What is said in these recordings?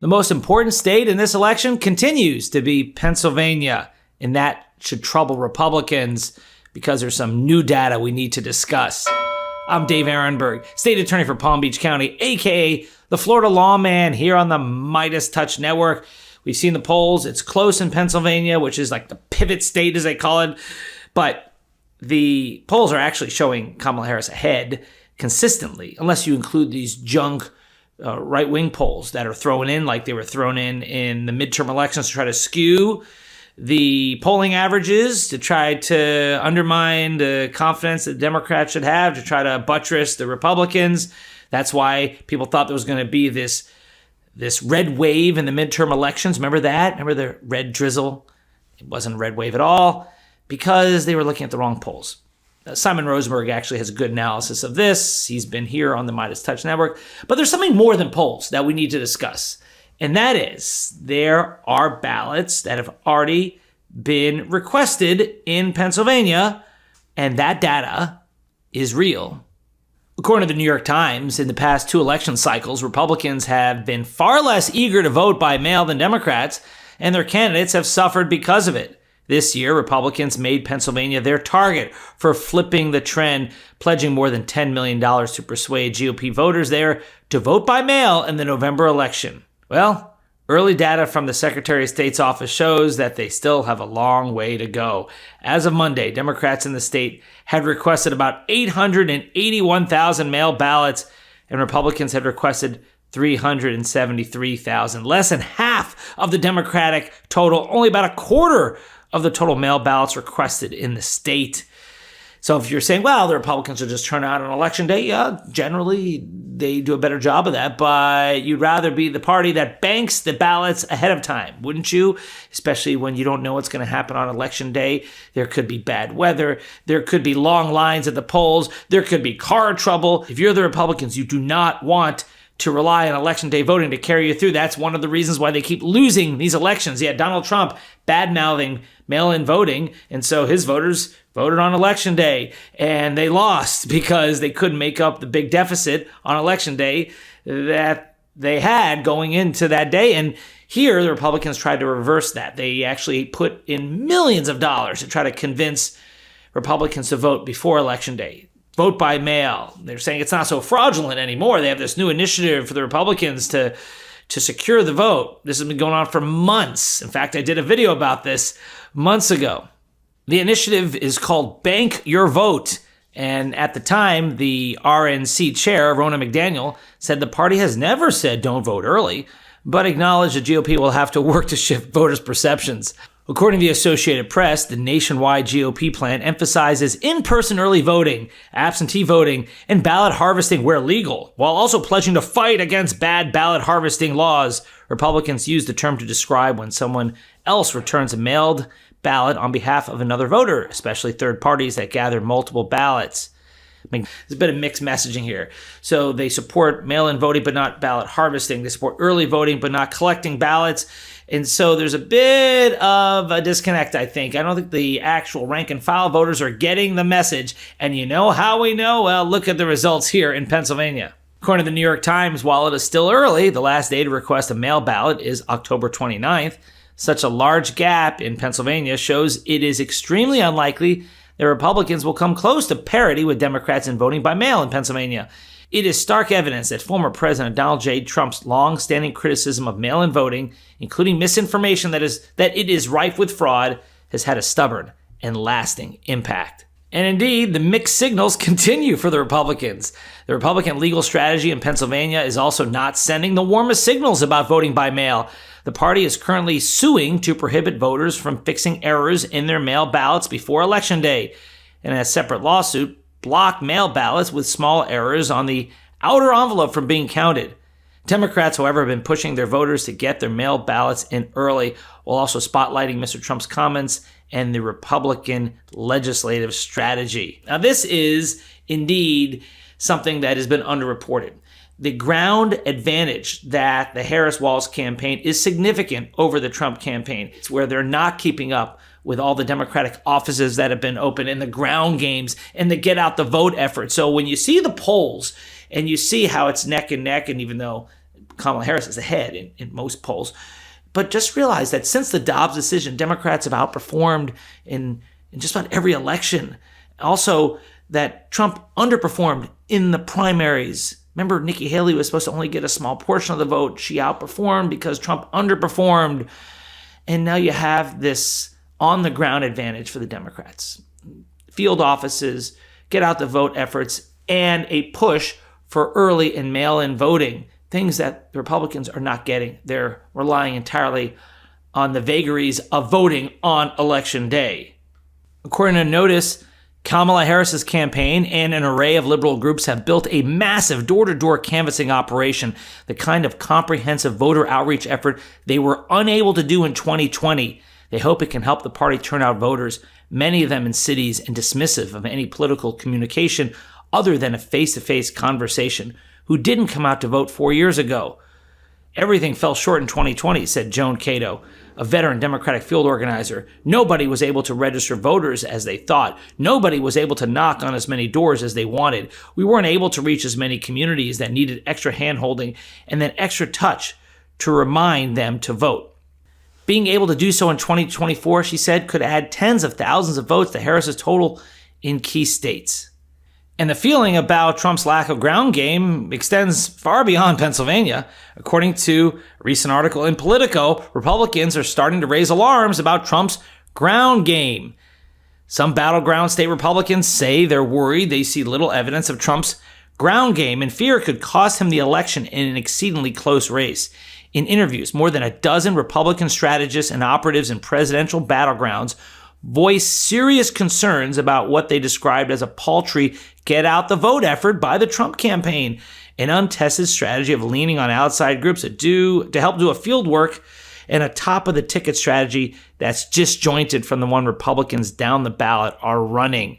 The most important state in this election continues to be Pennsylvania, and that should trouble Republicans because there's some new data we need to discuss. I'm Dave Aronberg, state attorney for Palm Beach County, aka the Florida lawman here on the MeidasTouch network. We've seen the polls. It's close in Pennsylvania, which is like the pivot state, as they call it. But the polls are actually showing Kamala Harris ahead consistently, unless you include these junk right-wing polls that are thrown in, like they were thrown in the midterm elections to try to skew the polling averages, to try to undermine the confidence that Democrats should have, to try to buttress the Republicans. That's why people thought there was going to be this red wave in the midterm elections. Remember that? Remember the red drizzle? It wasn't a red wave at all because they were looking at the wrong polls. Simon Rosenberg actually has a good analysis of this. He's been here on the MeidasTouch network. But there's something more than polls that we need to discuss. And that is, there are ballots that have already been requested in Pennsylvania, and that data is real. According to the New York Times, in the past 2 election cycles, Republicans have been far less eager to vote by mail than Democrats, and their candidates have suffered because of it. This year, Republicans made Pennsylvania their target for flipping the trend, pledging more than $10 million to persuade GOP voters there to vote by mail in the November election. Well, early data from the Secretary of State's office shows that they still have a long way to go. As of Monday, Democrats in the state had requested about 881,000 mail ballots, and Republicans had requested 373,000, less than half of the Democratic total, only about a quarter of the total mail ballots requested in the state. So if you're saying, well, the Republicans will just turn out on election day, yeah, generally they do a better job of that, but you'd rather be the party that banks the ballots ahead of time, wouldn't you? Especially when you don't know what's going to happen on election day. There could be bad weather. There could be long lines at the polls. There could be car trouble. If you're the Republicans, you do not want to rely on election day voting to carry you through. That's one of the reasons why they keep losing these elections. Yeah, Donald Trump bad-mouthing mail-in voting, and so his voters voted on election day, and they lost because they couldn't make up the big deficit on election day that they had going into that day. And here, the Republicans tried to reverse that. They actually put in millions of dollars to try to convince Republicans to vote before election day. Vote by mail. They're saying it's not so fraudulent anymore. They have this new initiative for the Republicans to secure the vote. This has been going on for months. In fact, I did a video about this months ago. The initiative is called Bank Your Vote. And at the time, the RNC chair, Ronna McDaniel, said the party has never said don't vote early, but acknowledged the GOP will have to work to shift voters' perceptions. According to the Associated Press, the nationwide GOP plan emphasizes in-person early voting, absentee voting, and ballot harvesting where legal, while also pledging to fight against bad ballot harvesting laws. Republicans use the term to describe when someone else returns a mailed ballot on behalf of another voter, especially third parties that gather multiple ballots. There's a bit of mixed messaging here. So they support mail-in voting but not ballot harvesting. They support early voting but not collecting ballots. And so there's a bit of a disconnect, I think. I don't think the actual rank and file voters are getting the message. And you know how we know? Well, look at the results here in Pennsylvania. According to the New York Times, while it is still early, the last day to request a mail ballot is October 29th. Such a large gap in Pennsylvania shows it is extremely unlikely that Republicans will come close to parity with Democrats in voting by mail in Pennsylvania. It is stark evidence that former President Donald J. Trump's long-standing criticism of mail-in voting, including misinformation that it is rife with fraud, has had a stubborn and lasting impact. And indeed, the mixed signals continue for the Republicans. The Republican legal strategy in Pennsylvania is also not sending the warmest signals about voting by mail. The party is currently suing to prohibit voters from fixing errors in their mail ballots before Election Day. In a separate lawsuit, block mail ballots with small errors on the outer envelope from being counted. Democrats, however, have been pushing their voters to get their mail ballots in early, while also spotlighting Mr. Trump's comments and the Republican legislative strategy. Now, this is indeed something that has been underreported. The ground advantage that the Harris-Walz campaign is significant over the Trump campaign. It's where they're not keeping up with all the Democratic offices that have been open and the ground games and the get out the vote effort. So when you see the polls and you see how it's neck and neck, and even though Kamala Harris is ahead in most polls. But just realize that since the Dobbs decision, Democrats have outperformed in just about every election. Also, that Trump underperformed in the primaries. Remember, Nikki Haley was supposed to only get a small portion of the vote. She outperformed because Trump underperformed. And now you have this on-the-ground advantage for the Democrats. Field offices, get out the vote efforts, and a push for early and mail-in voting, things that the Republicans are not getting. They're relying entirely on the vagaries of voting on Election Day. According to Notice, Kamala Harris's campaign and an array of liberal groups have built a massive door-to-door canvassing operation, the kind of comprehensive voter outreach effort they were unable to do in 2020. They hope it can help the party turn out voters, many of them in cities and dismissive of any political communication other than a face-to-face conversation, who didn't come out to vote 4 years ago. Everything fell short in 2020, said Joan Cato, a veteran Democratic field organizer. Nobody was able to register voters as they thought. Nobody was able to knock on as many doors as they wanted. We weren't able to reach as many communities that needed extra hand-holding and then extra touch to remind them to vote. Being able to do so in 2024, she said, could add tens of thousands of votes to Harris's total in key states. And the feeling about Trump's lack of ground game extends far beyond Pennsylvania. According to a recent article in Politico, Republicans are starting to raise alarms about Trump's ground game. Some battleground state Republicans say they're worried they see little evidence of Trump's ground game and fear it could cost him the election in an exceedingly close race. In interviews, more than a dozen Republican strategists and operatives in presidential battlegrounds voiced serious concerns about what they described as a paltry get-out-the-vote effort by the Trump campaign, an untested strategy of leaning on outside groups to help do a field work, and a top-of-the-ticket strategy that's disjointed from the one Republicans down the ballot are running.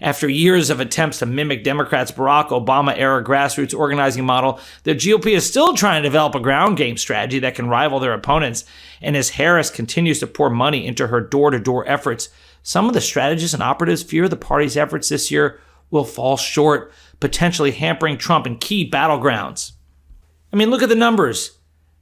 After years of attempts to mimic Democrats' Barack Obama-era grassroots organizing model, the GOP is still trying to develop a ground game strategy that can rival their opponents. And as Harris continues to pour money into her door-to-door efforts, some of the strategists and operatives fear the party's efforts this year will fall short, potentially hampering Trump in key battlegrounds. I mean, look at the numbers.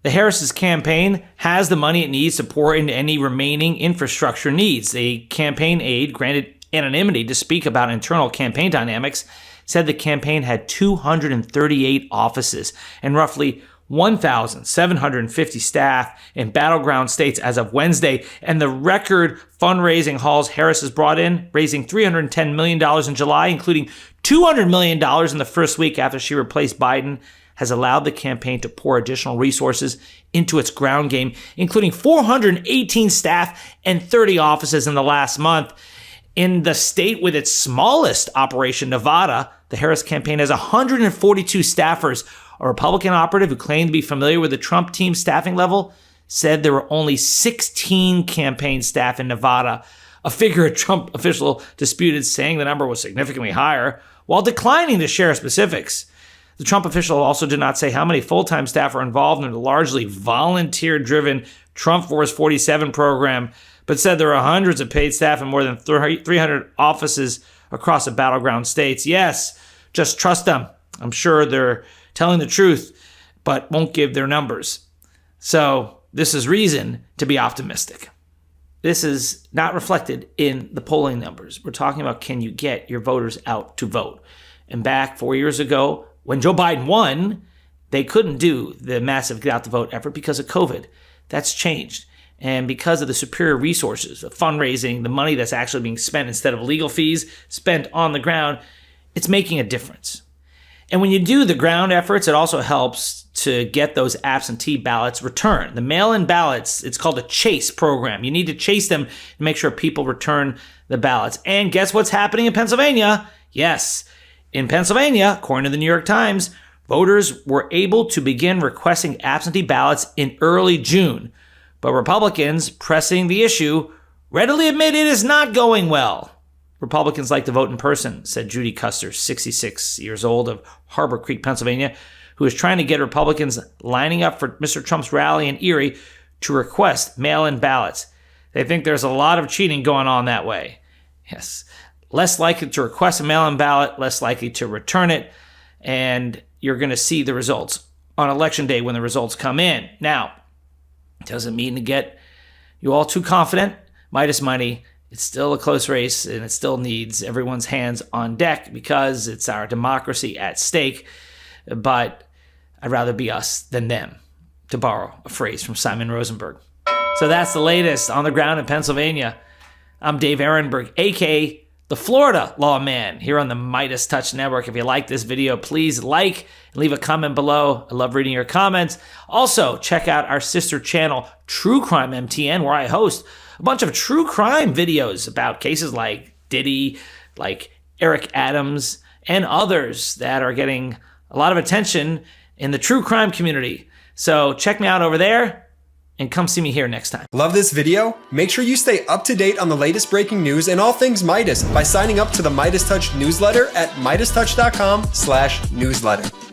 The Harris's campaign has the money it needs to pour into any remaining infrastructure needs. A campaign aide granted anonymity to speak about internal campaign dynamics said the campaign had 238 offices and roughly 1,750 staff in battleground states as of Wednesday, and the record fundraising hauls Harris has brought in, raising $310 million in July, including $200 million in the first week after she replaced Biden, has allowed the campaign to pour additional resources into its ground game, including 418 staff and 30 offices in the last month. In the state with its smallest operation, Nevada, the Harris campaign has 142 staffers. A Republican operative who claimed to be familiar with the Trump team's staffing level said there were only 16 campaign staff in Nevada, a figure a Trump official disputed, saying the number was significantly higher, while declining to share specifics. The Trump official also did not say how many full-time staff are involved in the largely volunteer-driven Trump Force 47 program, but said there are hundreds of paid staff in more than 300 offices across the battleground states. Yes, just trust them. I'm sure they're telling the truth, but won't give their numbers. So this is reason to be optimistic. This is not reflected in the polling numbers. We're talking about, can you get your voters out to vote? And back 4 years ago, when Joe Biden won, they couldn't do the massive get out the vote effort because of COVID. That's changed. And because of the superior resources, the fundraising, the money that's actually being spent instead of legal fees spent on the ground, it's making a difference. And when you do the ground efforts, it also helps to get those absentee ballots returned. The mail-in ballots, it's called a chase program. You need to chase them to make sure people return the ballots. And guess what's happening in Pennsylvania? Yes, in Pennsylvania, according to the New York Times, voters were able to begin requesting absentee ballots in early June. But Republicans pressing the issue readily admit it is not going well. Republicans like to vote in person, said Judy Custer, 66 years old, of Harbor Creek, Pennsylvania, who is trying to get Republicans lining up for Mr. Trump's rally in Erie to request mail-in ballots. They think there's a lot of cheating going on that way. Yes, less likely to request a mail-in ballot, less likely to return it, and you're going to see the results on election day when the results come in. Now, it doesn't mean to get you all too confident. Meidas money, it's still a close race, and it still needs everyone's hands on deck because it's our democracy at stake. But I'd rather be us than them, to borrow a phrase from Simon Rosenberg. So that's the latest on the ground in Pennsylvania. I'm Dave Aronberg, a.k.a. the Florida Lawman, here on the MeidasTouch Network. If you like this video, please like and leave a comment below. I love reading your comments. Also, check out our sister channel, True Crime MTN, where I host a bunch of true crime videos about cases like Diddy, like Eric Adams, and others that are getting a lot of attention in the true crime community. So check me out over there. And come see me here next time. Love this video? Make sure you stay up to date on the latest breaking news and all things Meidas by signing up to the MeidasTouch newsletter at MeidasTouch.com/newsletter.